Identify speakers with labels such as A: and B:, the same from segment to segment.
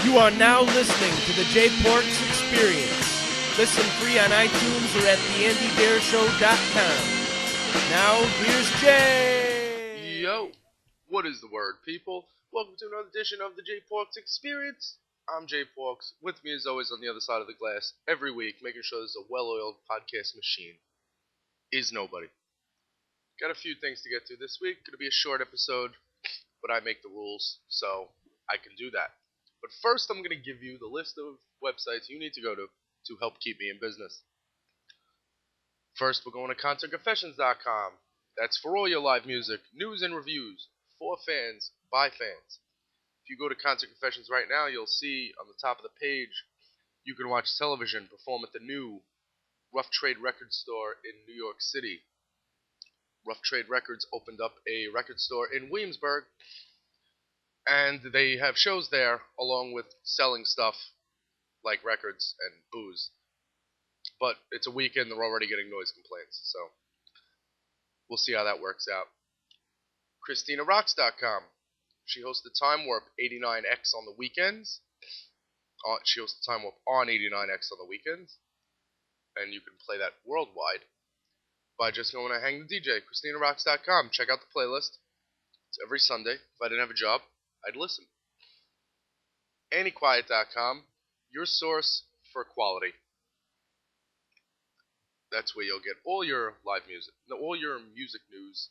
A: You are now listening to the Jay Porks Experience. Listen free on iTunes or at theandydareshow.com. Now, here's Jay.
B: Yo, what is the word, people? Welcome to another edition of the Jay Porks Experience. I'm Jay Porks. With me, as always, on the other side of the glass, every week, making sure there's a well-oiled podcast machine, is nobody. Got a few things to get to this week. Going to be a short episode, but I make the rules, so I can do that. But first, I'm going to give you the list of websites you need to go to help keep me in business. First, we're going to ConcertConfessions.com. That's for all your live music, news and reviews, for fans, by fans. If you go to Concert Confessions right now, you'll see on the top of the page, you can watch television perform at the new Rough Trade Record Store in New York City. Rough Trade Records opened up a record store in Williamsburg, and they have shows there along with selling stuff like records and booze. But it's a weekend, they're already getting noise complaints, so we'll see how that works out. ChristinaRocks.com. She hosts the Time Warp 89X on the weekends. She hosts the Time Warp on 89X on the weekends. And you can play that worldwide by just going to Hang the DJ. ChristinaRocks.com. Check out the playlist. It's every Sunday. If I didn't have a job, I'd listen. AnnieQuiet.com. Your source for quality. That's where you'll get all your live music, all your music news.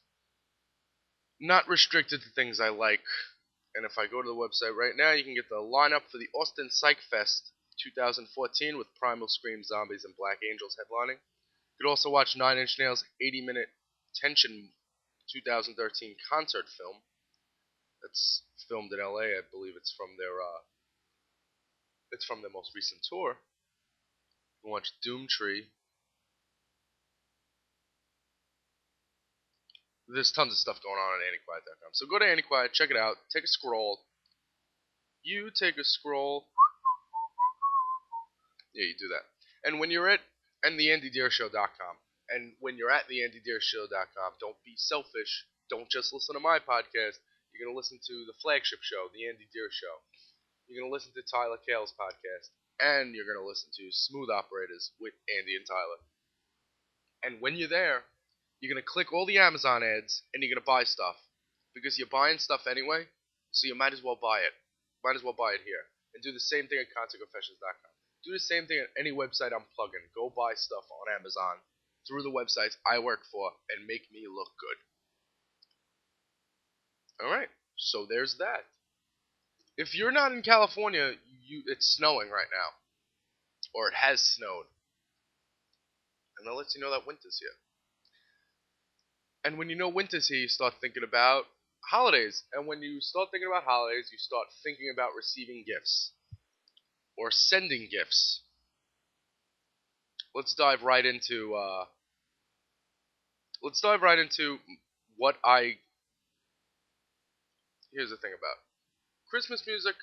B: Not restricted to things I like. And if I go to the website right now, you can get the lineup for the Austin Psych Fest 2014 with Primal Scream, Zombies, and Black Angels headlining. You could also watch Nine Inch Nails' 80-minute Tension 2013 concert film. That's filmed in LA. I believe it's from their most recent tour. You can watch Doomtree. There's tons of stuff going on AnnieQuiet.com. So go to AnnieQuiet, check it out, take a scroll. You take a scroll. Yeah, you do that. And when you're at theandydareshow.com, and when you're at theandydareshow.com, don't be selfish. Don't just listen to my podcast. You're going to listen to the flagship show, The Andy Deer Show. You're going to listen to Tyler Kale's podcast. And you're going to listen to Smooth Operators with Andy and Tyler. And when you're there, you're going to click all the Amazon ads, and you're going to buy stuff. Because you're buying stuff anyway, so you might as well buy it. Might as well buy it here. And do the same thing at ConcertConfessions.com. Do the same thing at any website I'm plugging. Go buy stuff on Amazon through the websites I work for and make me look good. Alright, so there's that. If you're not in California, it's snowing right now. Or it has snowed. And that lets you know that winter's here. And when you know winter's here, you start thinking about holidays. And when you start thinking about holidays, you start thinking about receiving gifts. Or sending gifts. Let's dive right into what I... Here's the thing about Christmas music.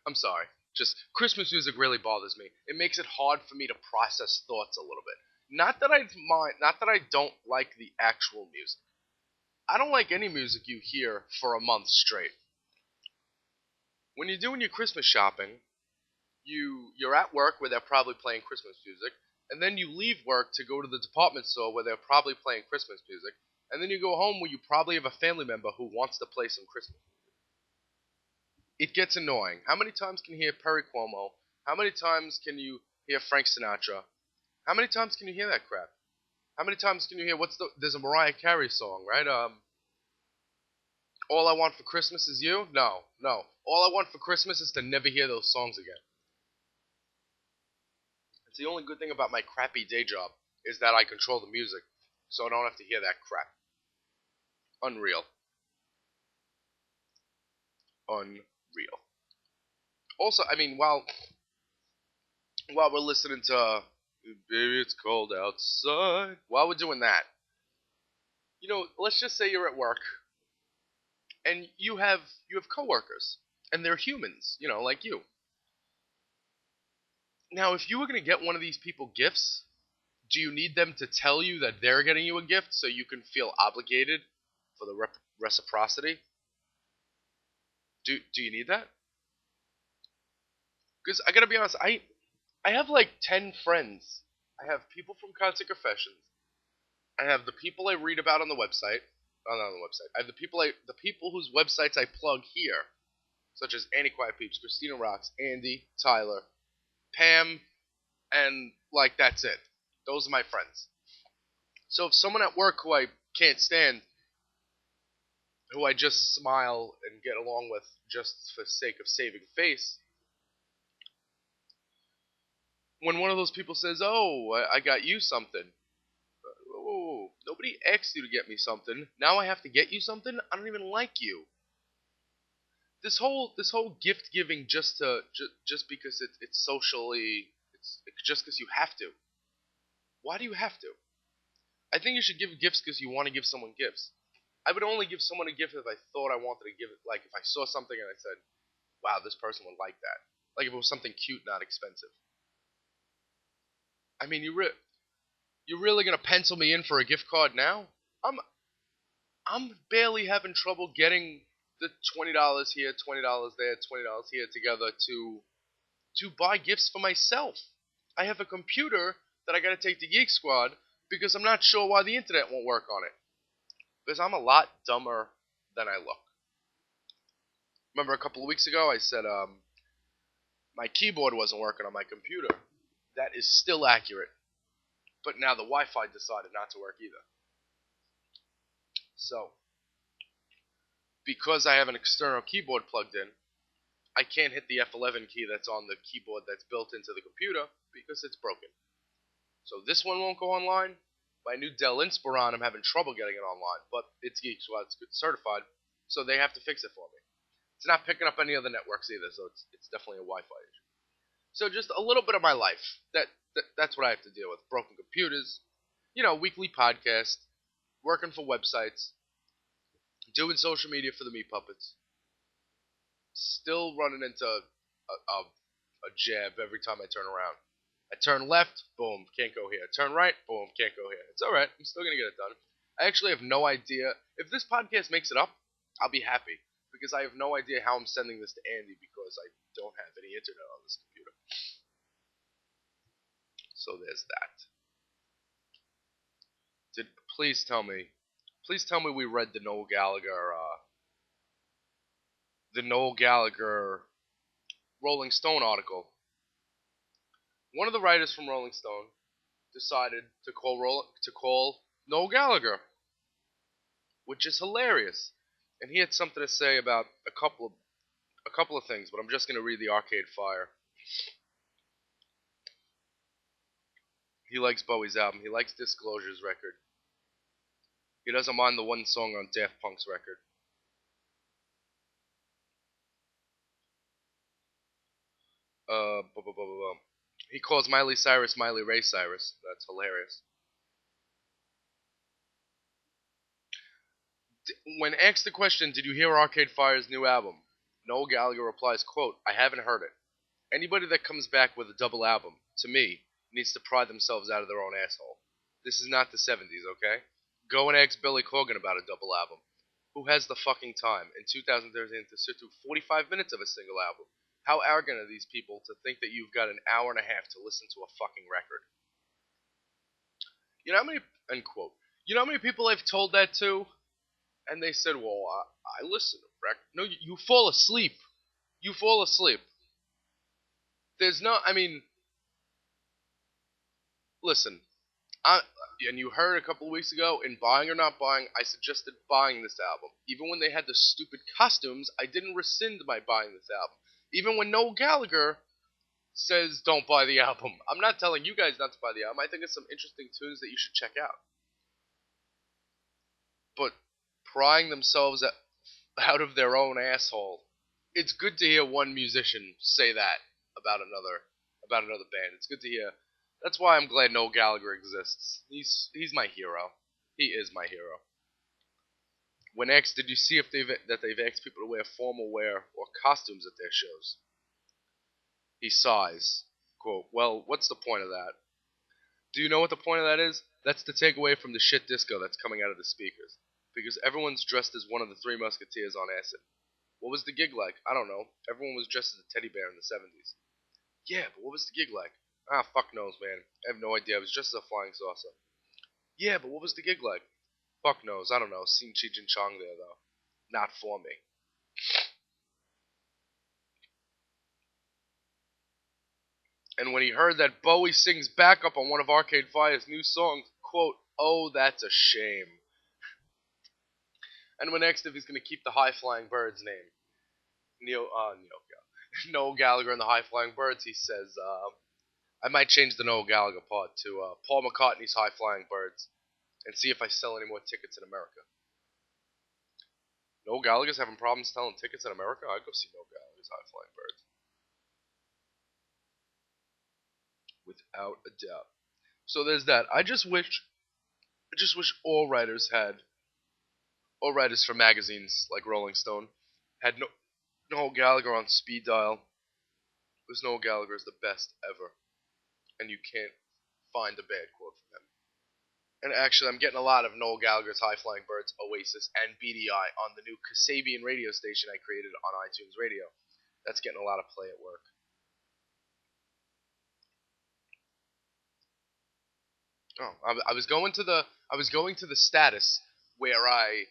B: I'm sorry. Just Christmas music really bothers me. It makes it hard for me to process thoughts a little bit. Not that I don't like the actual music. I don't like any music you hear for a month straight. When you're doing your Christmas shopping, you're at work where they're probably playing Christmas music, and then you leave work to go to the department store where they're probably playing Christmas music, and then you go home where you probably have a family member who wants to play some Christmas music. It gets annoying. How many times can you hear Perry Como? How many times can you hear Frank Sinatra? How many times can you hear that crap? How many times can you hear there's a Mariah Carey song, right? All I Want for Christmas Is You? No. All I want for Christmas is to never hear those songs again. It's the only good thing about my crappy day job is that I control the music, so I don't have to hear that crap. Unreal. Also, I mean, while we're listening to Baby It's Cold Outside, while we're doing that, let's just say you're at work, and you have coworkers, and they're humans, like you. Now, if you were going to get one of these people gifts, do you need them to tell you that they're getting you a gift so you can feel obligated for the reciprocity? Do you need that? Because I gotta be honest, I have like 10 friends. I have people from Concert Confessions. I have the people I read about on the website. Oh, not on the website. I have the people whose websites I plug here, such as Annie Quiet Peeps, Christina Rocks, Andy, Tyler, Pam, and like that's it. Those are my friends. So if someone at work who I can't stand, who I just smile and get along with just for the sake of saving face, when one of those people says, "Oh, I got you something," oh, nobody asked you to get me something. Now I have to get you something. I don't even like you. This whole gift giving just because it's socially, it's just because you have to. Why do you have to? I think you should give gifts because you want to give someone gifts. I would only give someone a gift if I thought I wanted to give it. Like if I saw something and I said, "Wow, this person would like that." Like if it was something cute, not expensive. I mean, you're really gonna pencil me in for a gift card now? I'm barely having trouble getting the $20 here, $20 there, $20 here together to buy gifts for myself. I have a computer that I gotta take to Geek Squad because I'm not sure why the internet won't work on it. Because I'm a lot dumber than I look. Remember a couple of weeks ago I said my keyboard wasn't working on my computer. That is still accurate. But now the Wi-Fi decided not to work either. So, because I have an external keyboard plugged in, I can't hit the F11 key that's on the keyboard that's built into the computer because it's broken. So this one won't go online. My new Dell Inspiron, I'm having trouble getting it online, but it's Geek Squad, it's certified, so they have to fix it for me. It's not picking up any other networks either, so it's definitely a Wi-Fi issue. So just a little bit of my life. That's what I have to deal with. Broken computers, weekly podcast, working for websites, doing social media for the Meat Puppets. Still running into a jab every time I turn around. I turn left, boom, can't go here. Turn right, boom, can't go here. It's alright, I'm still going to get it done. I actually have no idea. If this podcast makes it up, I'll be happy. Because I have no idea how I'm sending this to Andy because I don't have any internet on this computer. So there's that. Please tell me we read the Noel Gallagher Rolling Stone article. One of the writers from Rolling Stone decided to call Noel Gallagher, which is hilarious. And he had something to say about a couple of things, but I'm just going to read the Arcade Fire. He likes Bowie's album. He likes Disclosure's record. He doesn't mind the one song on Daft Punk's record. He calls Miley Cyrus Miley Ray Cyrus. That's hilarious. When asked the question, did you hear Arcade Fire's new album? Noel Gallagher replies, quote, I haven't heard it. Anybody that comes back with a double album, to me, needs to pry themselves out of their own asshole. This is not the 70s, okay? Go and ask Billy Corgan about a double album. Who has the fucking time in 2013 to sit through 45 minutes of a single album? How arrogant are these people to think that you've got an hour and a half to listen to a fucking record? You know how many, end quote, you know how many people I've told that to? And they said, well, I listen to record. No, you fall asleep. You fall asleep. There's no, listen, and you heard a couple of weeks ago, in buying or not buying, I suggested buying this album. Even when they had the stupid costumes, I didn't rescind my buying this album. Even when Noel Gallagher says don't buy the album. I'm not telling you guys not to buy the album. I think it's some interesting tunes that you should check out. But prying themselves out of their own asshole, it's good to hear one musician say that about another band. It's good to hear. That's why I'm glad Noel Gallagher exists. He's my hero. He is my hero. When asked, did you see if they've asked people to wear formal wear or costumes at their shows? He sighs. Quote, well, what's the point of that? Do you know what the point of that is? That's to take away from the shit disco that's coming out of the speakers. Because everyone's dressed as one of the Three Musketeers on acid. What was the gig like? I don't know. Everyone was dressed as a teddy bear in the 70s. Yeah, but what was the gig like? Ah, fuck knows, man. I have no idea. It was just a flying saucer. Yeah, but what was the gig like? Fuck knows. I don't know. Seen Cheech and Chong there, though. Not for me. And when he heard that Bowie sings backup on one of Arcade Fire's new songs, quote, "Oh, that's a shame." And when asked if he's going to keep the High Flying Birds name, Noel Gallagher and the High Flying Birds, he says, I might change the Noel Gallagher part to Paul McCartney's High Flying Birds and see if I sell any more tickets in America. Noel Gallagher's having problems selling tickets in America? I'd go see Noel Gallagher's High Flying Birds. Without a doubt. So there's that. I just wish all writers for magazines like Rolling Stone had Noel Gallagher on speed dial. Because Noel Gallagher is the best ever. And you can't find a bad quote from him. And actually, I'm getting a lot of Noel Gallagher's High Flying Birds, Oasis, and BDI on the new Kasabian radio station I created on iTunes Radio. That's getting a lot of play at work. Oh, I was going to the status where I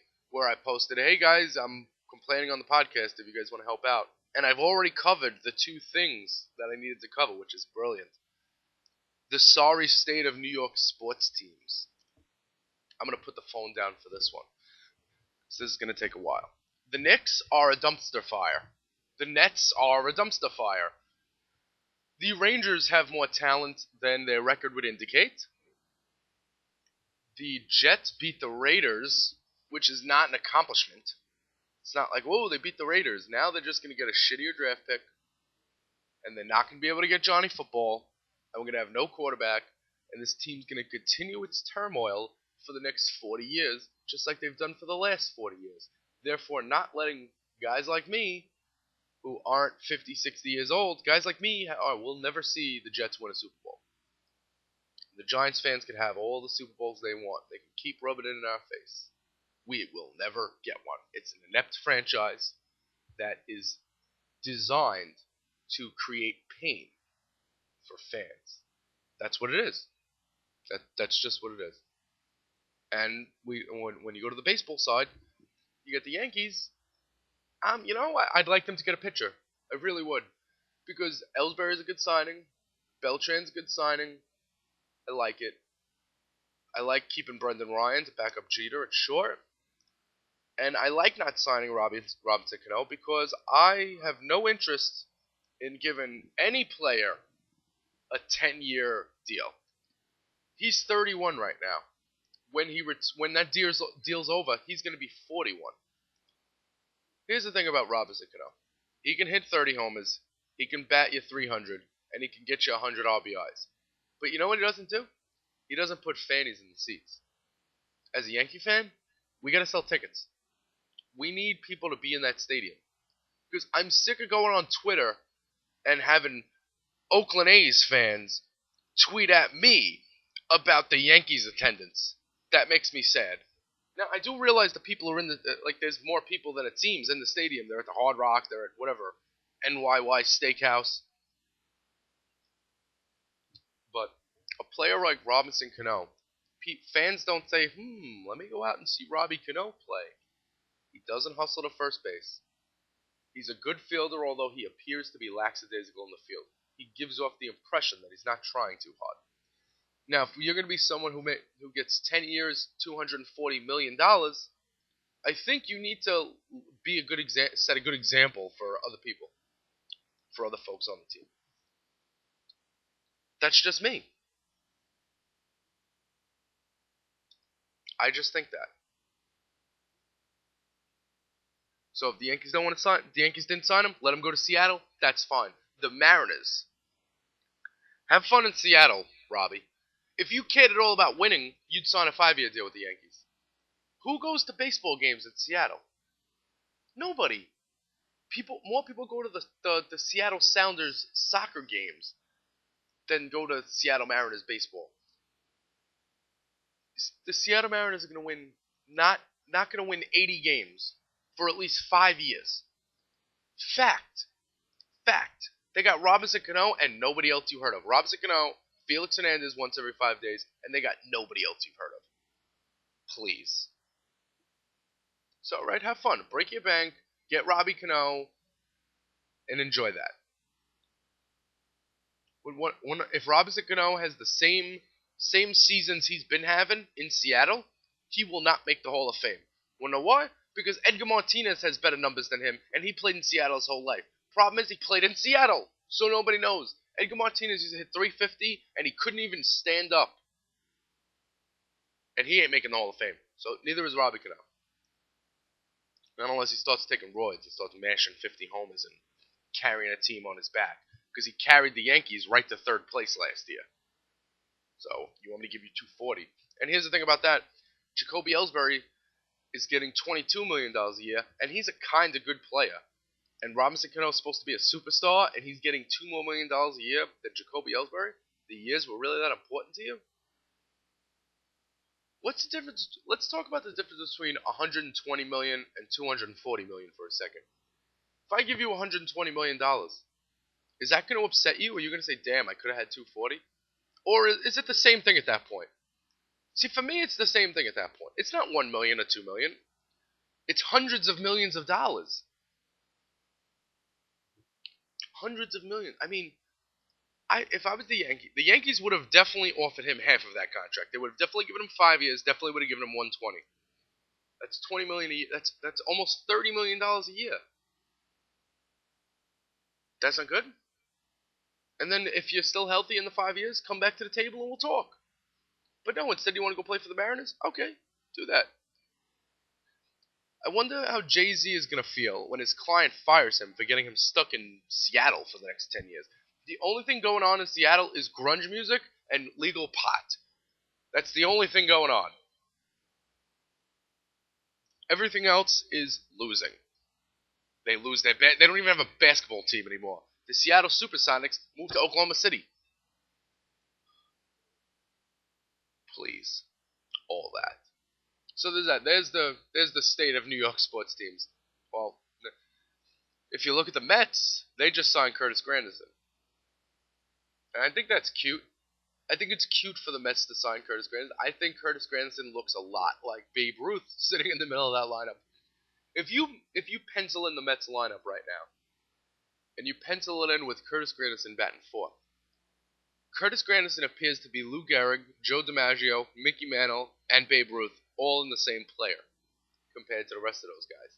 B: posted, "Hey guys, I'm complaining on the podcast if you guys want to help out." And I've already covered the two things that I needed to cover, which is brilliant. The sorry state of New York sports teams. I'm going to put the phone down for this one. So this is going to take a while. The Knicks are a dumpster fire. The Nets are a dumpster fire. The Rangers have more talent than their record would indicate. The Jets beat the Raiders, which is not an accomplishment. It's not like, whoa, they beat the Raiders. Now they're just going to get a shittier draft pick, and they're not going to be able to get Johnny Football, and we're going to have no quarterback, and this team's going to continue its turmoil for the next 40 years, just like they've done for the last 40 years. Therefore, not letting guys like me, who aren't 50, 60 years old, guys like me, will never see the Jets win a Super Bowl. The Giants fans can have all the Super Bowls they want. They can keep rubbing it in our face. We will never get one. It's an inept franchise that is designed to create pain for fans. That's what it is. That's just what it is. And when you go to the baseball side, you get the Yankees. I'd like them to get a pitcher. I really would, because Ellsbury's a good signing, Beltran's a good signing. I like it. I like keeping Brendan Ryan to back up Jeter at short. And I like not signing Robinson Cano because I have no interest in giving any player a 10-year deal. He's 31 right now. When that deal's over, he's going to be 41. Here's the thing about Robinson Cano. He can hit 30 homers, he can bat you 300, and he can get you 100 RBIs. But you know what he doesn't do? He doesn't put fannies in the seats. As a Yankee fan, we got to sell tickets. We need people to be in that stadium. Because I'm sick of going on Twitter and having Oakland A's fans tweet at me about the Yankees attendance. That makes me sad. Now, I do realize the people are in there's more people than it seems in the stadium. They're at the Hard Rock, they're at whatever, NYY Steakhouse. But a player like Robinson Cano, fans don't say, let me go out and see Robbie Cano play. He doesn't hustle to first base. He's a good fielder, although he appears to be lackadaisical in the field. He gives off the impression that he's not trying too hard. Now, if you're going to be someone who gets 10 years, $240 million, I think you need to be set a good example for other people, for other folks on the team. That's just me. I just think that. So if the Yankees don't want to sign, the Yankees didn't sign him, let him go to Seattle. That's fine. The Mariners. Have fun in Seattle, Robbie. If you cared at all about winning, you'd sign a 5-year deal with the Yankees. Who goes to baseball games in Seattle? Nobody. More people go to the Seattle Sounders soccer games than go to Seattle Mariners baseball. The Seattle Mariners are going to win, not going to win 80 games for at least 5 years. Fact. They got Robinson Cano and nobody else you heard of. Robinson Cano, Felix Hernandez once every 5 days, and they got nobody else you've heard of. Please. So, right, have fun. Break your bank, get Robbie Cano, and enjoy that. If Robinson Cano has the same seasons he's been having in Seattle, he will not make the Hall of Fame. Wanna know why? Because Edgar Martinez has better numbers than him, and he played in Seattle his whole life. Problem is, he played in Seattle, so nobody knows. Edgar Martinez used to hit 350, and he couldn't even stand up. And he ain't making the Hall of Fame. So neither is Robbie Cano. Not unless he starts taking roids and starts mashing 50 homers and carrying a team on his back. Because he carried the Yankees right to third place last year. So, you want me to give you 240. And here's the thing about that. Jacoby Ellsbury is getting $22 million a year, and he's a kind of good player. And Robinson Cano is supposed to be a superstar, and he's getting $2 more million a year than Jacoby Ellsbury? The years were really that important to you? What's the difference? Let's talk about the difference between $120 million and $240 million for a second. If I give you $120 million, is that going to upset you? Or are you going to say, damn, I could have had 240? Or is it the same thing at that point? See, for me, it's the same thing at that point. It's not $1 million or $2 million. It's hundreds of millions of dollars. Hundreds of millions. I mean, if I was the Yankees would have definitely offered him half of that contract. They would have definitely given him 5 years. Definitely would have given him 120. That's $20 million a year. That's almost $30 million a year. That's not good. And then if you're still healthy in the 5 years, come back to the table and we'll talk. But no, instead you want to go play for the Mariners? Okay, do that. I wonder how Jay-Z is going to feel when his client fires him for getting him stuck in Seattle for the next 10 years. The only thing going on in Seattle is grunge music and legal pot. That's the only thing going on. Everything else is losing. They lose their they don't even have a basketball team anymore. The Seattle Supersonics moved to Oklahoma City. Please. All that. So there's that. There's the state of New York sports teams. Well, if you look at the Mets, they just signed Curtis Granderson. And I think that's cute. I think it's cute for the Mets to sign Curtis Granderson. I think Curtis Granderson looks a lot like Babe Ruth sitting in the middle of that lineup. If you pencil in the Mets lineup right now, and you pencil it in with Curtis Granderson batting fourth, Curtis Granderson appears to be Lou Gehrig, Joe DiMaggio, Mickey Mantle, and Babe Ruth all in the same player compared to the rest of those guys.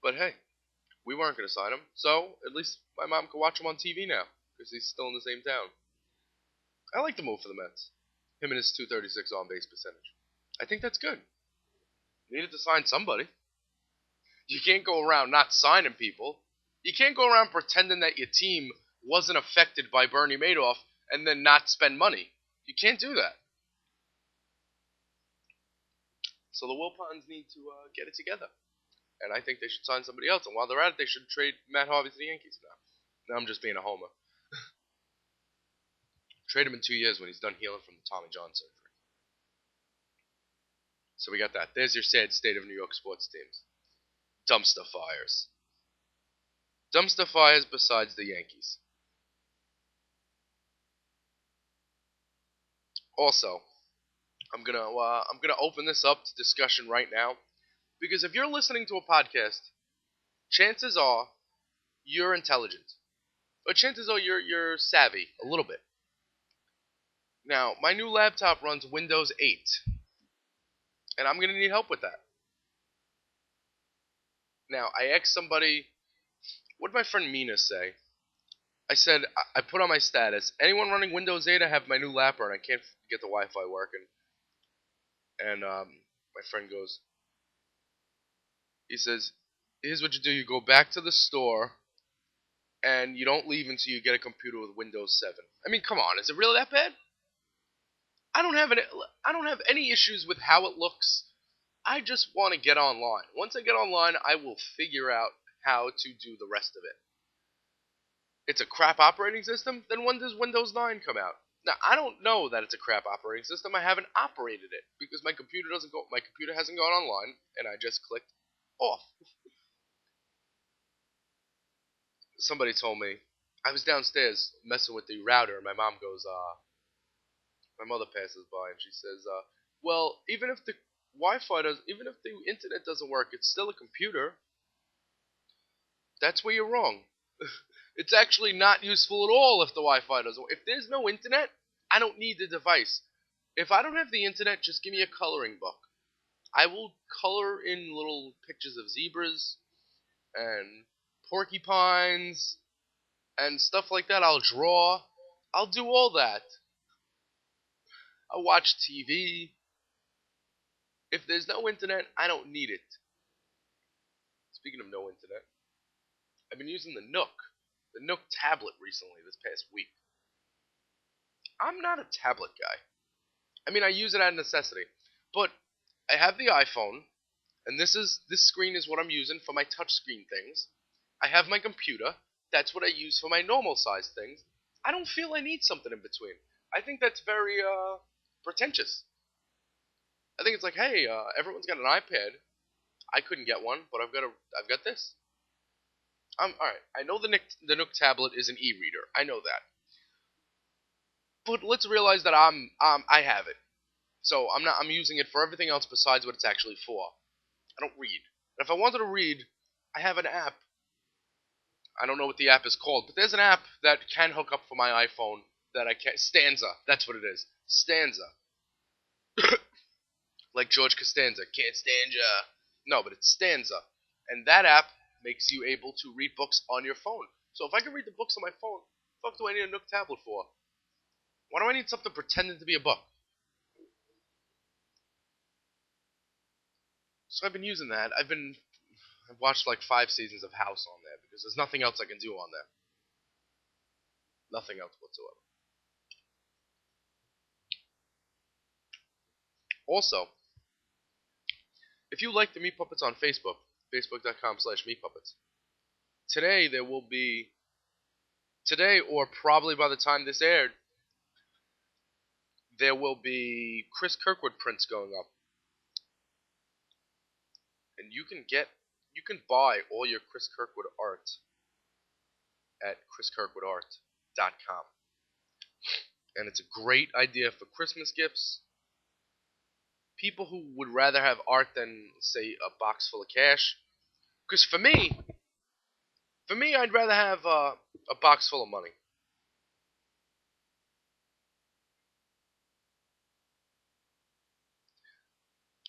B: But hey, we weren't going to sign him, so at least my mom can watch him on TV now because he's still in the same town. I like the move for the Mets. Him and his .236 on-base percentage. I think that's good. Needed to sign somebody. You can't go around not signing people. You can't go around pretending that your team wasn't affected by Bernie Madoff and then not spend money. You can't do that. So the Wilpons need to get it together. And I think they should sign somebody else. And while they're at it, they should trade Matt Harvey to the Yankees now. Now I'm just being a homer. Trade him in 2 years when he's done healing from the Tommy John surgery. So we got that. There's your sad state of New York sports teams. Dumpster fires. Dumpster fires besides the Yankees. Also, I'm gonna open this up to discussion right now, because if you're listening to a podcast, chances are you're intelligent, or chances are you're savvy a little bit. Now, my new laptop runs Windows 8, and I'm gonna need help with that. Now, I asked somebody, what did my friend Mina say? I said, I put on my status, anyone running Windows 8, I have my new laptop and I can't get the Wi-Fi working. And my friend goes, he says, here's what you do. You go back to the store and you don't leave until you get a computer with Windows 7. I mean, come on, is it really that bad? I don't have any issues with how it looks. I just want to get online. Once I get online, I will figure out how to do the rest of it. It's a crap operating system? Then when does Windows 9 come out? Now, I don't know that it's a crap operating system. I haven't operated it because my computer hasn't gone online and I just clicked off. somebody told me, I was downstairs messing with the router, and my mom goes, my mother passes by, and she says, well, even if the even if the internet doesn't work, it's still a computer. That's where you're wrong. It's actually not useful at all if the Wi-Fi doesn't work. If there's no internet, I don't need the device. If I don't have the internet, just give me a coloring book. I will color in little pictures of zebras and porcupines and stuff like that. I'll draw. I'll do all that. I'll watch TV. If there's no internet, I don't need it. Speaking of no internet, I've been using the Nook tablet recently this past week. I'm not a tablet guy. I mean, I use it out of necessity. But I have the iPhone, and this screen is what I'm using for my touchscreen things. I have my computer. That's what I use for my normal size things. I don't feel I need something in between. I think that's very pretentious. I think it's like, hey, everyone's got an iPad. I couldn't get one, but I've got this. All right. I know the Nook tablet is an e-reader. I know that. But let's realize that I have it. So I'm using it for everything else besides what it's actually for. I don't read. And if I wanted to read, I have an app. I don't know what the app is called, but there's an app that can hook up for my iPhone that I can. Stanza. That's what it is. Stanza. Like George Costanza. Can't stand ya. No, but it's Stanza. And that app makes you able to read books on your phone. So if I can read the books on my phone, what the fuck do I need a Nook tablet for? Why do I need something pretending to be a book? So I've been using that. I've watched like 5 seasons of House on there because there's nothing else I can do on there. Nothing else whatsoever. Also, if you like the Meat Puppets on Facebook, facebook.com/meatpuppets, today or probably by the time this aired, there will be Chris Kirkwood prints going up. And you can buy all your Chris Kirkwood art at chriskirkwoodart.com. And it's a great idea for Christmas gifts. People who would rather have art than, say, a box full of cash. Because for me, I'd rather have a box full of money.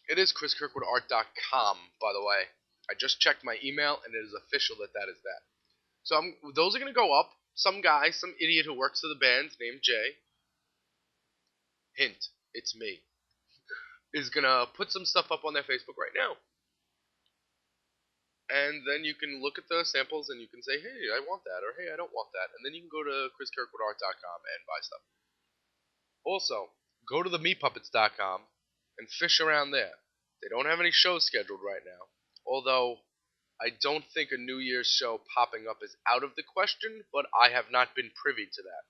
B: It is chriskirkwoodart.com, by the way. I just checked my email, and it is official that is that. So those are going to go up. Some guy, some idiot who works for the band named Jay, hint, it's me, is going to put some stuff up on their Facebook right now. And then you can look at the samples and you can say, hey, I want that, or hey, I don't want that. And then you can go to chriskirkwoodart.com and buy stuff. Also, go to themeatpuppets.com and fish around there. They don't have any shows scheduled right now. Although, I don't think a New Year's show popping up is out of the question, but I have not been privy to that.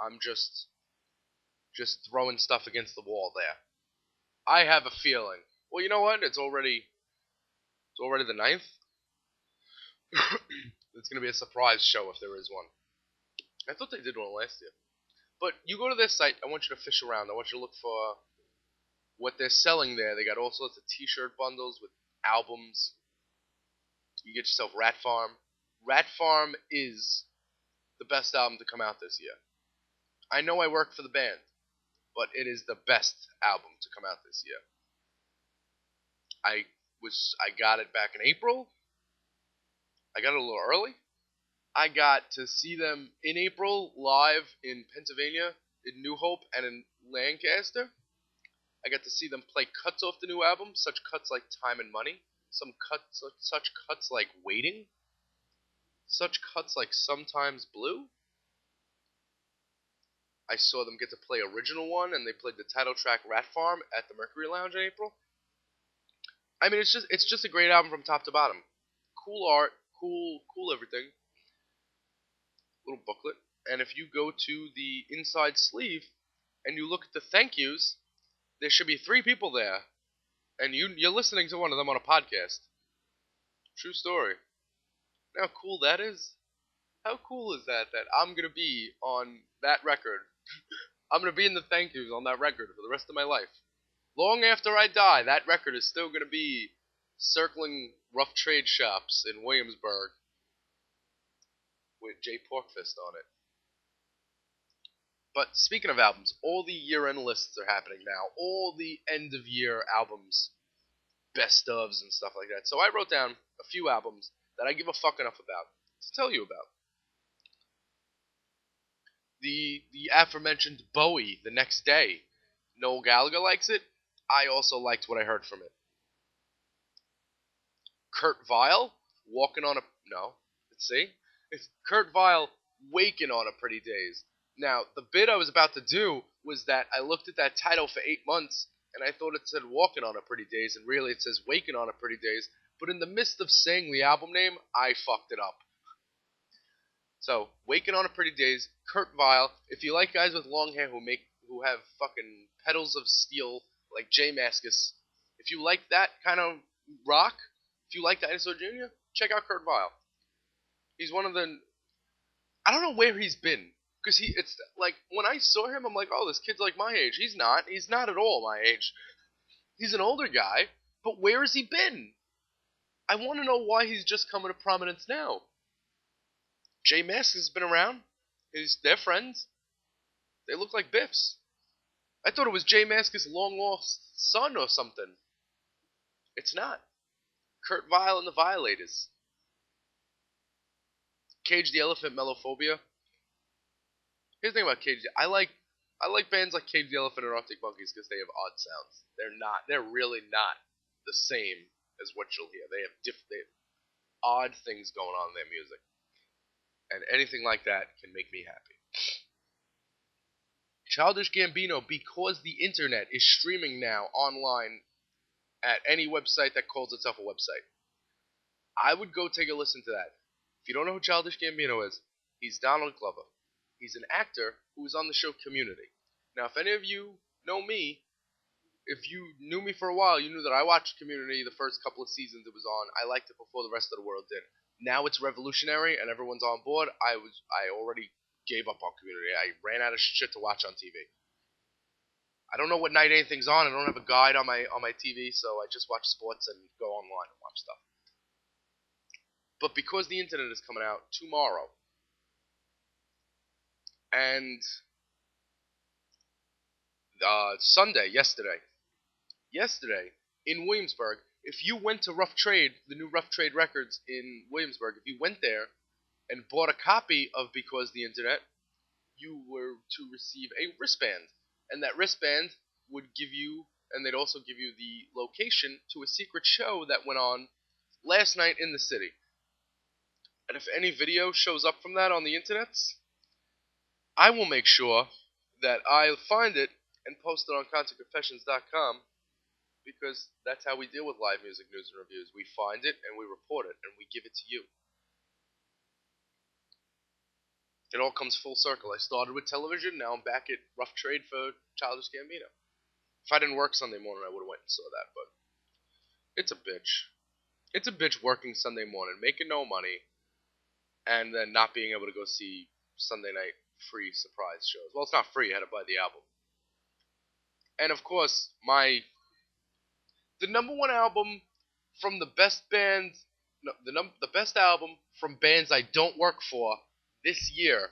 B: I'm just throwing stuff against the wall there. I have a feeling. Well, you know what? It's already the 9th. It's going to be a surprise show if there is one. I thought they did one last year. But you go to their site, I want you to fish around. I want you to look for what they're selling there. They got all sorts of t-shirt bundles with albums. You get yourself Rat Farm. Rat Farm is the best album to come out this year. I know I work for the band, but it is the best album to come out this year. I got it back in April. I got it a little early. I got to see them in April live in Pennsylvania, in New Hope, and in Lancaster. I got to see them play cuts off the new album, such cuts like Time and Money, such cuts like Waiting, such cuts like Sometimes Blue. I saw them get to play Original One, and they played the title track Rat Farm at the Mercury Lounge in April. I mean, it's just a great album from top to bottom. Cool art, cool everything. Little booklet. And if you go to the inside sleeve and you look at the thank yous, there should be 3 people there. And you're listening to one of them on a podcast. True story. You know how cool that is? How cool is that? That I'm gonna be on that record. I'm gonna be in the thank yous on that record for the rest of my life. Long after I die, that record is still gonna be circling rough trade shops in Williamsburg with Jay Porkfist on it. But speaking of albums, all the year-end lists are happening now. All the end-of-year albums, best ofs and stuff like that. So I wrote down a few albums that I give a fuck enough about to tell you about. The aforementioned Bowie, The Next Day. Noel Gallagher likes it. I also liked what I heard from it. Kurt Vile, Walking on a... No. Let's see. It's Kurt Vile, Waking on a Pretty Days. Now, the bit I was about to do was that I looked at that title for 8 months, and I thought it said Walking on a Pretty Days, and really it says Waking on a Pretty Days. But in the midst of saying the album name, I fucked it up. So, Waking on a Pretty Days, Kurt Vile. If you like guys with long hair who have fucking pedals of steel like J Mascis, if you like that kind of rock, if you like Dinosaur Jr., check out Kurt Vile. He's one of the... I don't know where he's been. Because it's like, when I saw him, I'm like, oh, this kid's like my age. He's not. He's not at all my age. He's an older guy. But where has he been? I want to know why he's just coming to prominence now. J Mascis has been around. They're friends. They look like Biffs. I thought it was J Mascis' long-lost son or something. It's not. Kurt Vile and the Violators. Cage the Elephant, Melophobia. Here's the thing about Cage. I like bands like Cage the Elephant and Arctic Monkeys because they have odd sounds. They're really not the same as what you'll hear. They have odd things going on in their music. And anything like that can make me happy. Childish Gambino, Because the Internet, is streaming now online at any website that calls itself a website. I would go take a listen to that. If you don't know who Childish Gambino is, he's Donald Glover. He's an actor who was on the show Community. Now, if any of you know me, if you knew me for a while, you knew that I watched Community the first couple of seasons it was on. I liked it before the rest of the world did. Now it's revolutionary and everyone's on board. I already gave up on Community. I ran out of shit to watch on TV. I don't know what night anything's on. I don't have a guide on my TV, so I just watch sports and go online and watch stuff. But Because the Internet is coming out tomorrow, and yesterday, in Williamsburg, if you went to Rough Trade, the new Rough Trade Records in Williamsburg, if you went there and bought a copy of Because the Internet, you were to receive a wristband. And that wristband would give you, and they'd also give you the location to a secret show that went on last night in the city. And if any video shows up from that on the internets, I will make sure that I find it and post it on ConcertConfessions.com, because that's how we deal with live music news and reviews. We find it and we report it and we give it to you. It all comes full circle. I started with television, now I'm back at Rough Trade for Childish Gambino. If I didn't work Sunday morning, I would have went and saw that, but it's a bitch. It's a bitch working Sunday morning, making no money, and then not being able to go see Sunday night free surprise shows. Well, it's not free. I had to buy the album. And of course, the number one album from the best band, no, the best album from bands I don't work for this year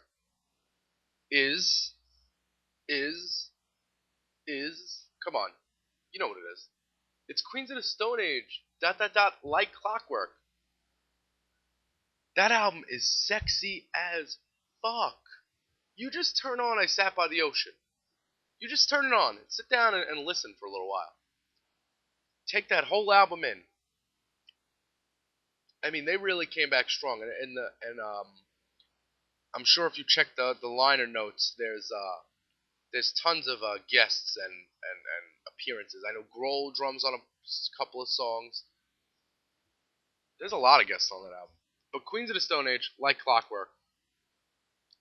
B: is, come on, you know what it is. It's Queens of the Stone Age, ... Like Clockwork. That album is sexy as fuck. You just turn on I Sat by the Ocean. You just turn it on and sit down and listen for a little while. Take that whole album in. I mean, they really came back strong, and I'm sure if you check the liner notes, there's tons of guests and appearances. I know Grohl drums on a couple of songs. There's a lot of guests on that album. But Queens of the Stone Age, Like Clockwork,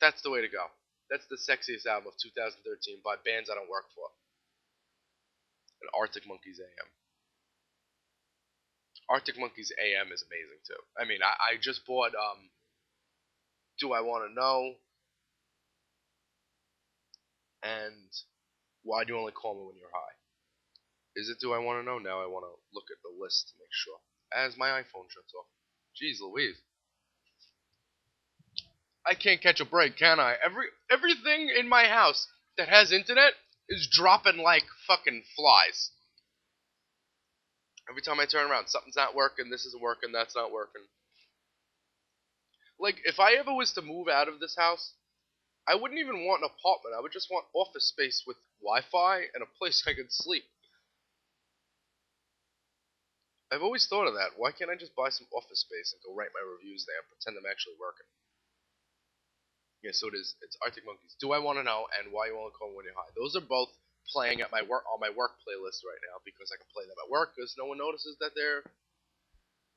B: that's the way to go. That's the sexiest album of 2013 by bands I don't work for. And Arctic Monkeys AM. Arctic Monkeys AM is amazing too. I mean, I just bought Do I want to know? And why do you only call me when you're high? Is it do I want to know? Now I want to look at the list to make sure. As my iPhone shuts off. Jeez Louise. I can't catch a break, can I? Everything in my house that has internet is dropping like fucking flies. Every time I turn around, something's not working, this isn't working, that's not working. Like, if I ever was to move out of this house, I wouldn't even want an apartment. I would just want office space with Wi-Fi and a place I could sleep. I've always thought of that. Why can't I just buy some office space and go write my reviews there and pretend I'm actually working? Yeah, so it is. It's Arctic Monkeys. Do I Want to Know and Why You Only Call Me When You're High. Those are both playing at my work on my work playlist right now because I can play them at work because no one notices that they're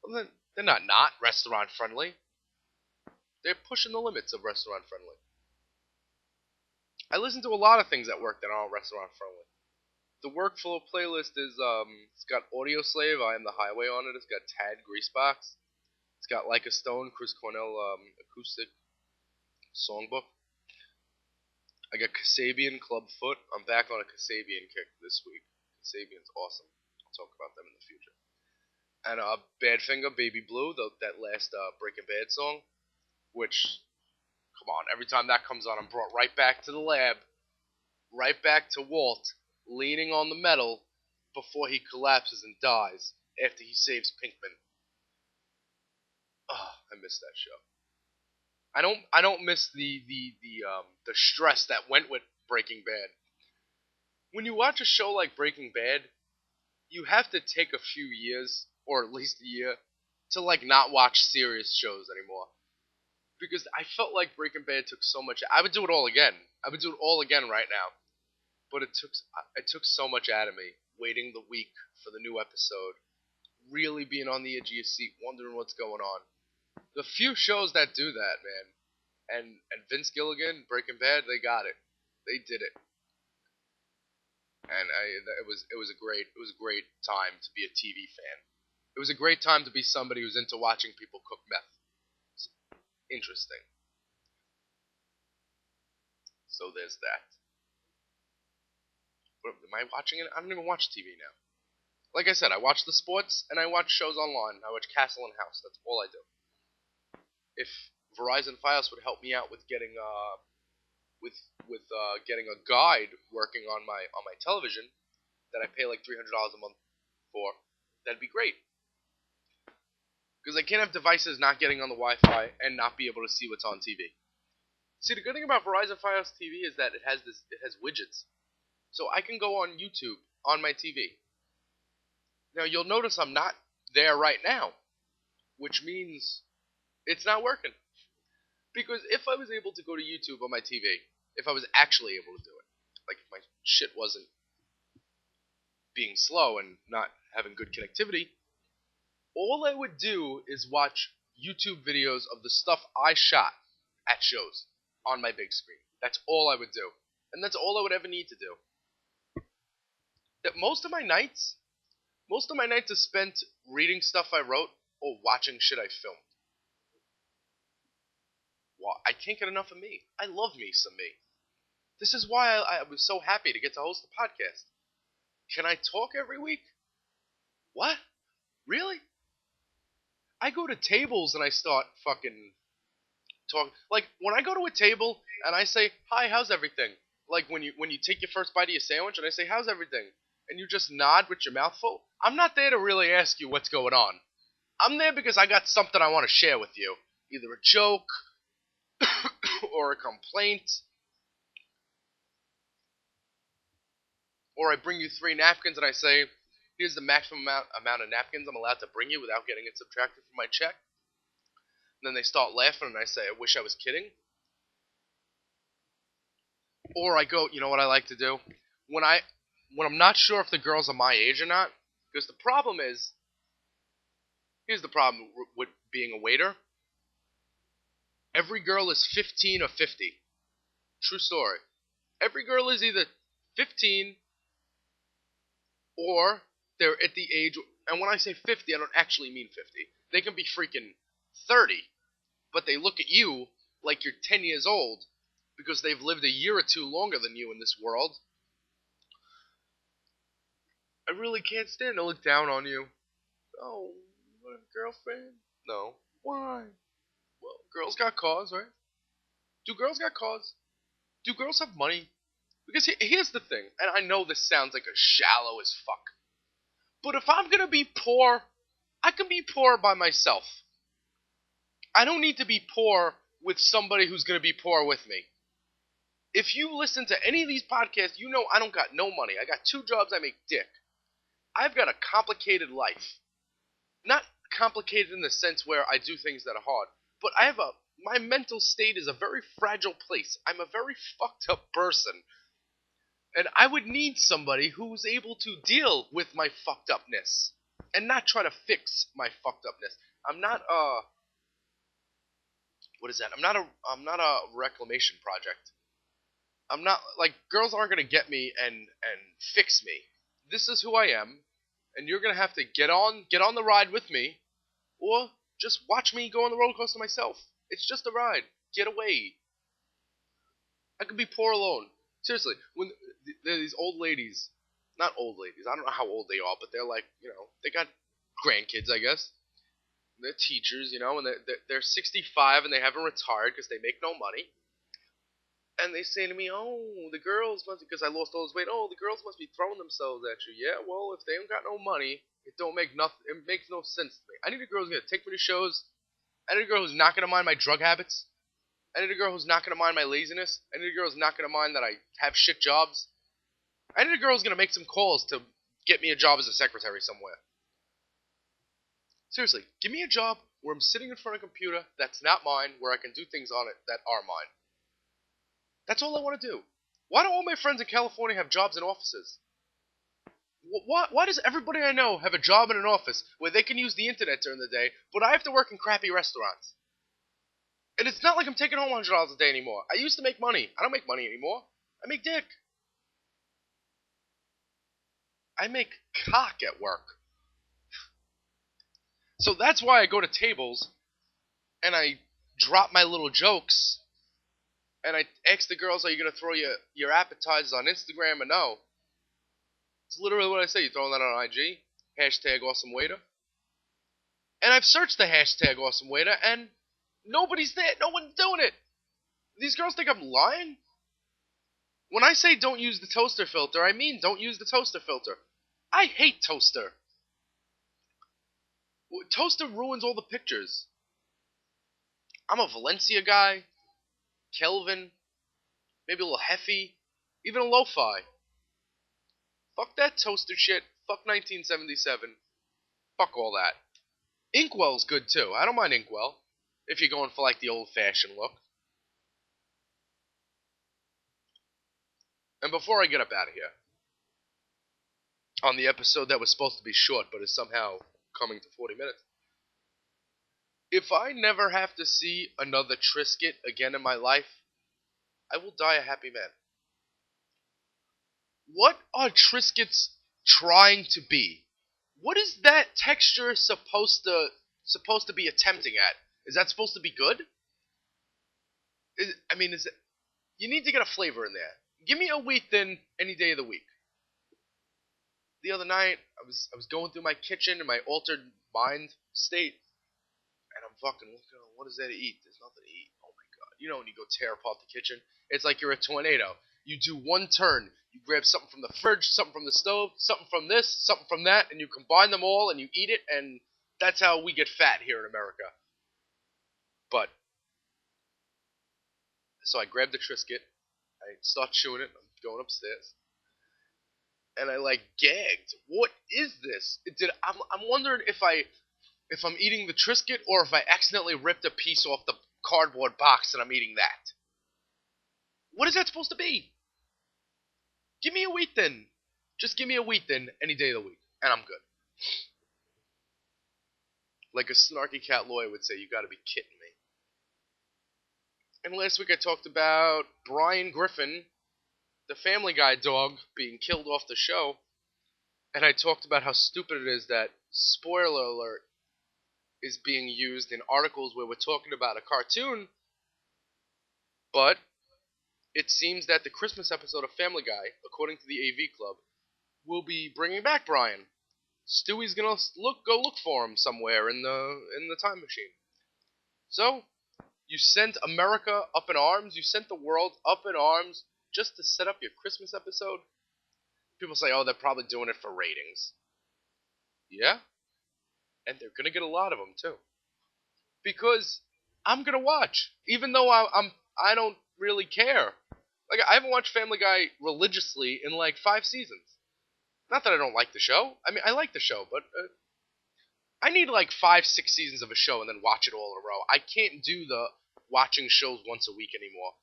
B: not restaurant friendly. They're pushing the limits of restaurant friendly. I listen to a lot of things at work that aren't restaurant friendly. The workflow playlist is it's got Audio Slave, I Am the Highway on it. It's got Tad Greasebox. It's got Like a Stone, Chris Cornell acoustic songbook. I got Kasabian Clubfoot. I'm back on a Kasabian kick this week. Kasabian's awesome. I'll talk about them in the future. And Badfinger, Baby Blue, that last Breaking Bad song, which, come on, every time that comes on, I'm brought right back to the lab, right back to Walt, leaning on the metal before he collapses and dies after he saves Pinkman. Oh, I miss that show. I don't miss the stress that went with Breaking Bad. When you watch a show like Breaking Bad, you have to take a few years, or at least a year, to like not watch serious shows anymore. Because I felt like Breaking Bad took so much. I would do it all again. I would do it all again right now. But it took so much out of me, waiting the week for the new episode, really being on the edge of your seat, wondering what's going on. The few shows that do that, man, and Vince Gilligan, Breaking Bad, they got it. They did it. And it was a great time to be a TV fan. It was a great time to be somebody who's into watching people cook meth. It's interesting. So there's that. But am I watching it? I don't even watch TV now. Like I said, I watch the sports and I watch shows online. I watch Castle and House. That's all I do. If Verizon Fios would help me out with getting getting a guide working on my television that I pay like $300 a month for, that'd be great. Because I can't have devices not getting on the Wi-Fi and not be able to see what's on TV. See, the good thing about Verizon Fios TV is that it has widgets, so I can go on YouTube on my TV. Now you'll notice I'm not there right now, which means it's not working. Because if I was able to go to YouTube on my TV, if I was actually able to do it, like if my shit wasn't being slow and not having good connectivity, all I would do is watch YouTube videos of the stuff I shot at shows on my big screen. That's all I would do. And that's all I would ever need to do. That most of my nights are spent reading stuff I wrote or watching shit I filmed. Well, I can't get enough of me. I love me some me. This is why I was so happy to get to host the podcast. Can I talk every week? What? Really? I go to tables and I start fucking talking. Like, when I go to a table and I say, hi, how's everything? Like, when you take your first bite of your sandwich and I say, how's everything? And you just nod with your mouth full, I'm not there to really ask you what's going on. I'm there because I got something I want to share with you. Either a joke, or a complaint, or I bring you 3 napkins and I say, here's the maximum amount of napkins I'm allowed to bring you without getting it subtracted from my check. And then they start laughing and I say, I wish I was kidding. Or I go, you know what I like to do? When I'm not sure if the girls are my age or not, because the problem is, here's the problem with being a waiter. Every girl is 15 or 50. True story. Every girl is either 15 or they're at the age, and when I say 50, I don't actually mean 50. They can be freaking 30, but they look at you like you're 10 years old because they've lived a year or two longer than you in this world. I really can't stand to look down on you. Oh, what a girlfriend? No. Why? Well, girls got cars, right? Do girls got cars? Do girls have money? Because here's the thing, and I know this sounds like a shallow as fuck, but if I'm gonna be poor, I can be poor by myself. I don't need to be poor with somebody who's gonna be poor with me. If you listen to any of these podcasts, you know I don't got no money. I got 2 jobs, I make dick. I've got a complicated life. Not complicated in the sense where I do things that are hard, but my mental state is a very fragile place. I'm a very fucked up person. And I would need somebody who's able to deal with my fucked upness and not try to fix my fucked upness. I'm not what is that? I'm not a reclamation project. I'm not like girls aren't gonna get me and fix me. This is who I am, and you're gonna have to get on the ride with me, or just watch me go on the roller coaster myself. It's just a ride. Get away. I could be poor alone. Seriously, when there are these old ladies, not old ladies, I don't know how old they are, but they're like, they got grandkids, I guess. They're teachers, and they're 65 and they haven't retired because they make no money. And they say to me, oh, the girls must, because I lost all this weight, oh, the girls must be throwing themselves at you. Yeah, well, if they ain't got no money, it makes no sense to me. I need a girl who's going to take me to shows. I need a girl who's not going to mind my drug habits. I need a girl who's not going to mind my laziness. I need a girl who's not going to mind that I have shit jobs. I need a girl who's going to make some calls to get me a job as a secretary somewhere. Seriously, give me a job where I'm sitting in front of a computer that's not mine, where I can do things on it that are mine. That's all I want to do. Why do all my friends in California have jobs in offices? Why does everybody I know have a job in an office where they can use the internet during the day, but I have to work in crappy restaurants? And it's not like I'm taking home $100 a day anymore. I used to make money. I don't make money anymore. I make dick. I make cock at work. So that's why I go to tables and I drop my little jokes and I ask the girls, are you going to throw your appetizers on Instagram or no? It's literally what I say. You throwing that on IG? Hashtag awesome waiter. And I've searched the hashtag awesome waiter and nobody's there. No one's doing it. These girls think I'm lying? When I say don't use the toaster filter, I mean don't use the toaster filter. I hate toaster. Toaster ruins all the pictures. I'm a Valencia guy. Kelvin. Maybe a little Heffy. Even a Lo-Fi. Fuck that toaster shit. Fuck 1977. Fuck all that. Inkwell's good too. I don't mind Inkwell. If you're going for like the old-fashioned look. And before I get up out of here, on the episode that was supposed to be short but is somehow coming to 40 minutes, if I never have to see another Triscuit again in my life, I will die a happy man. What are Triscuits trying to be? What is that texture supposed to be attempting at? Is that supposed to be good? Is it? You need to get a flavor in there. Give me a wheat thin any day of the week. The other night, I was going through my kitchen in my altered mind state, and I'm fucking looking, what is there to eat? There's nothing to eat. Oh my god. You know when you go tear apart the kitchen? It's like you're a tornado. You do one turn. You grab something from the fridge, something from the stove, something from this, something from that, and you combine them all and you eat it, and that's how we get fat here in America. But, so I grabbed the Triscuit, I start chewing it, I'm going upstairs, and I gagged. What is this? I'm wondering if I'm eating the Triscuit or if I accidentally ripped a piece off the cardboard box and I'm eating that. What is that supposed to be? Give me a wheat thin. Just give me a wheat thin any day of the week, and I'm good. Like a snarky cat lawyer would say, you gotta be kidding me. And last week I talked about Brian Griffin, the Family Guy dog, being killed off the show. And I talked about how stupid it is that spoiler alert is being used in articles where we're talking about a cartoon But it seems that the Christmas episode of Family Guy, according to the AV Club, will be bringing back Brian. Stewie's gonna go look for him somewhere in the time machine. So you sent America up in arms. You sent the world up in arms just to set up your Christmas episode. People say, "Oh, they're probably doing it for ratings." Yeah, and they're gonna get a lot of them too, because I'm gonna watch, even though I don't really care. Like, I haven't watched Family Guy religiously in like 5 seasons. Not that I don't like the show. I mean, I like the show, but I need like 5, 6 seasons of a show and then watch it all in a row. I can't do the watching shows once a week anymore.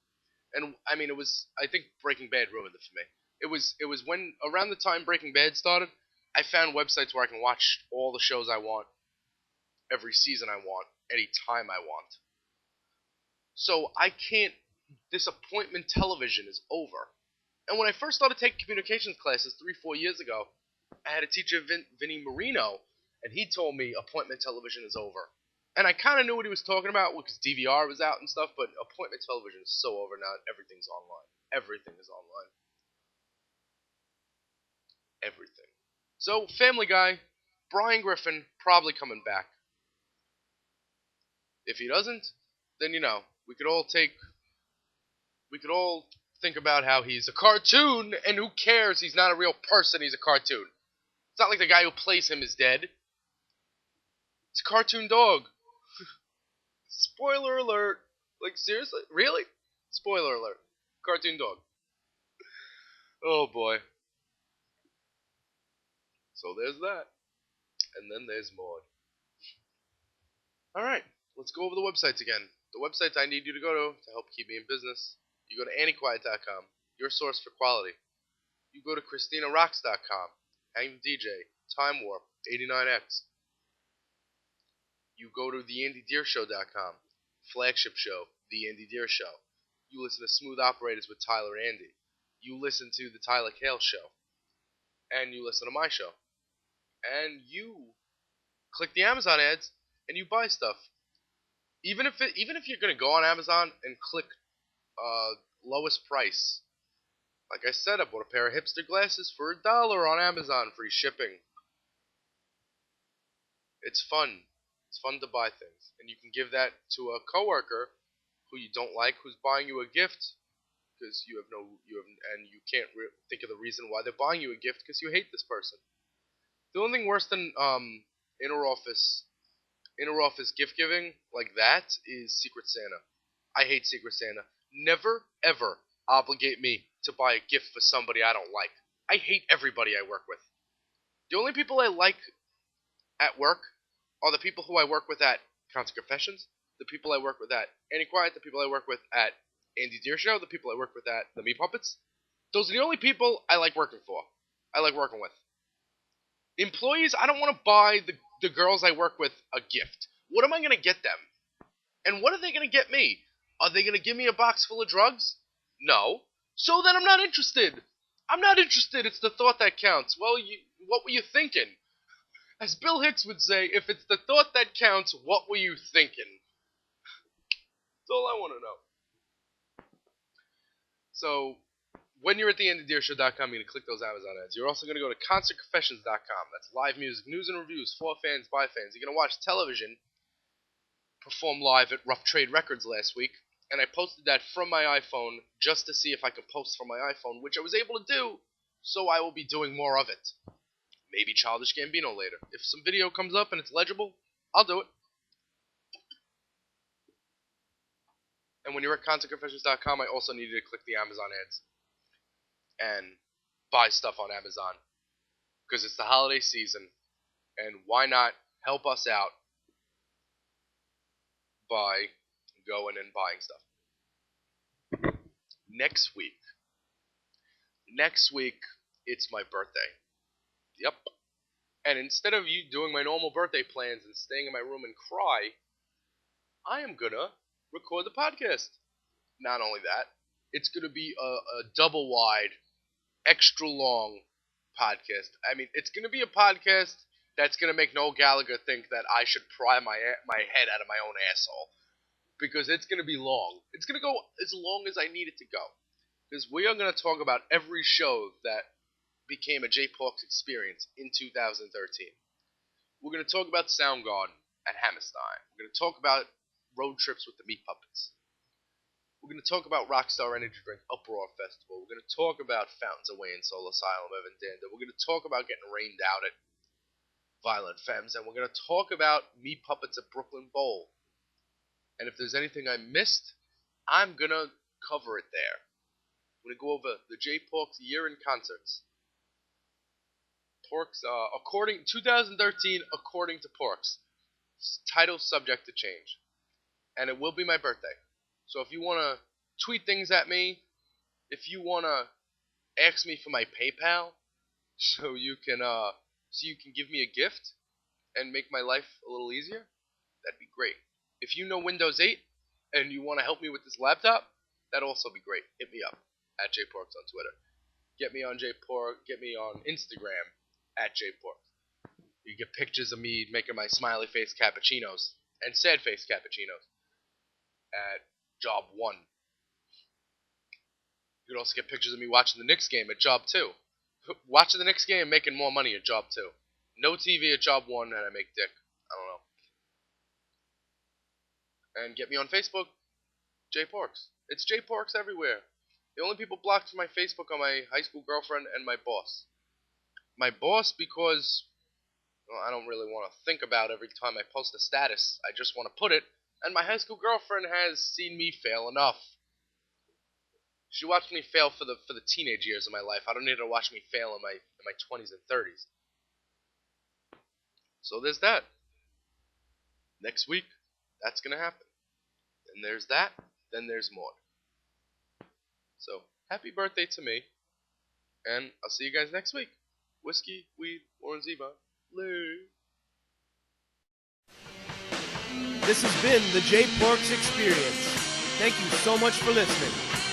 B: And I mean, I think Breaking Bad ruined it for me. It was when around the time Breaking Bad started, I found websites where I can watch all the shows I want, every season I want, any time I want. So I can't. Disappointment television is over. And when I first started taking communications classes 3-4 years ago, I had a teacher, Vinny Marino, and he told me appointment television is over. And I kind of knew what he was talking about because DVR was out and stuff, but appointment television is so over now. Everything's online. Everything is online. Everything. So, Family Guy, Brian Griffin, probably coming back. If he doesn't, then, we could all think about how he's a cartoon, and who cares? He's not a real person, he's a cartoon. It's not like the guy who plays him is dead. It's a cartoon dog. Spoiler alert. Like, seriously? Really? Spoiler alert. Cartoon dog. Oh, boy. So there's that. And then there's more. Alright, let's go over the websites again. The websites I need you to go to help keep me in business. You go to AnnieQuiet.com, your source for quality. You go to ChristinaRocks.com, Hang DJ, Time Warp, 89X. You go to TheAndyDeerShow.com, flagship show, The Andy Deer Show. You listen to Smooth Operators with Tyler and Andy. You listen to The Tyler Kale Show. And you listen to my show. And you click the Amazon ads and you buy stuff. Even if you're going to go on Amazon and click lowest price. Like I said, I bought a pair of hipster glasses for $1 on Amazon, free shipping. It's fun. It's fun to buy things, and you can give that to a coworker who you don't like, who's buying you a gift because you can't think of the reason why they're buying you a gift because you hate this person. The only thing worse than inner office gift giving like that is Secret Santa. I hate Secret Santa. Never, ever obligate me to buy a gift for somebody I don't like. I hate everybody I work with. The only people I like at work are the people who I work with at Concert Confessions, the people I work with at Annie Quiet, the people I work with at Andy Deer Show, the people I work with at the Me Puppets. Those are the only people I like working for. I like working with. Employees, I don't want to buy the girls I work with a gift. What am I going to get them? And what are they going to get me? Are they going to give me a box full of drugs? No. So then I'm not interested. I'm not interested. It's the thought that counts. Well, what were you thinking? As Bill Hicks would say, if it's the thought that counts, what were you thinking? That's all I want to know. So, when you're at TheAndyDeerShow.com, you're going to click those Amazon ads. You're also going to go to ConcertConfessions.com. That's live music, news and reviews for fans, by fans. You're going to watch television perform live at Rough Trade Records last week, and I posted that from my iPhone just to see if I could post from my iPhone, which I was able to do, so I will be doing more of it. Maybe Childish Gambino later. If some video comes up and it's legible, I'll do it. And when you're at ConcertConfessions.com, I also need you to click the Amazon ads and buy stuff on Amazon, because it's the holiday season, and why not help us out by going and buying stuff. Next week, it's my birthday. Yep. And instead of you doing my normal birthday plans and staying in my room and cry, I am gonna record the podcast. Not only that, it's gonna be a double wide, extra long podcast. I mean, it's gonna be a podcast that's gonna make Noel Gallagher think that I should pry my head out of my own asshole. because it's going to be long. It's going to go as long as I need it to go. Because we are going to talk about every show that became a J-Parks experience in 2013. We're going to talk about Soundgarden at Hammerstein. We're going to talk about road trips with the Meat Puppets. We're going to talk about Rockstar Energy Drink Uproar Festival. We're going to talk about Fountains of Wayne, Soul Asylum, Evan Danda. We're going to talk about getting rained out at Violent Femmes. And we're going to talk about Meat Puppets at Brooklyn Bowl. And if there's anything I missed, I'm going to cover it there. I'm going to go over the J-Parks year in concerts. Porks, 2013, according to Porks. Title subject to change. And it will be my birthday. So if you want to tweet things at me, if you want to ask me for my PayPal, so you can give me a gift and make my life a little easier, that'd be great. If you know Windows 8 and you want to help me with this laptop, that'd also be great. Hit me up at JPorks on Twitter. Get me on JPorks. Get me on Instagram at JPorks. You get pictures of me making my smiley face cappuccinos and sad face cappuccinos at Job 1. You can also get pictures of me watching the Knicks game at Job 2. Watching the Knicks game, making more money at Job 2. No TV at Job 1, and I make dick. I don't know. And get me on Facebook, JPorks. It's JPorks everywhere. The only people blocked from my Facebook are my high school girlfriend and my boss. My boss because I don't really want to think about every time I post a status. I just want to put it. And my high school girlfriend has seen me fail enough. She watched me fail for the teenage years of my life. I don't need her to watch me fail in my 20s and 30s. So there's that. Next week, that's going to happen. Then there's that. Then there's more. So, happy birthday to me. And I'll see you guys next week. Whiskey, weed, orange Ziba. Lay.
A: This has been the J-Parks Experience. Thank you so much for listening.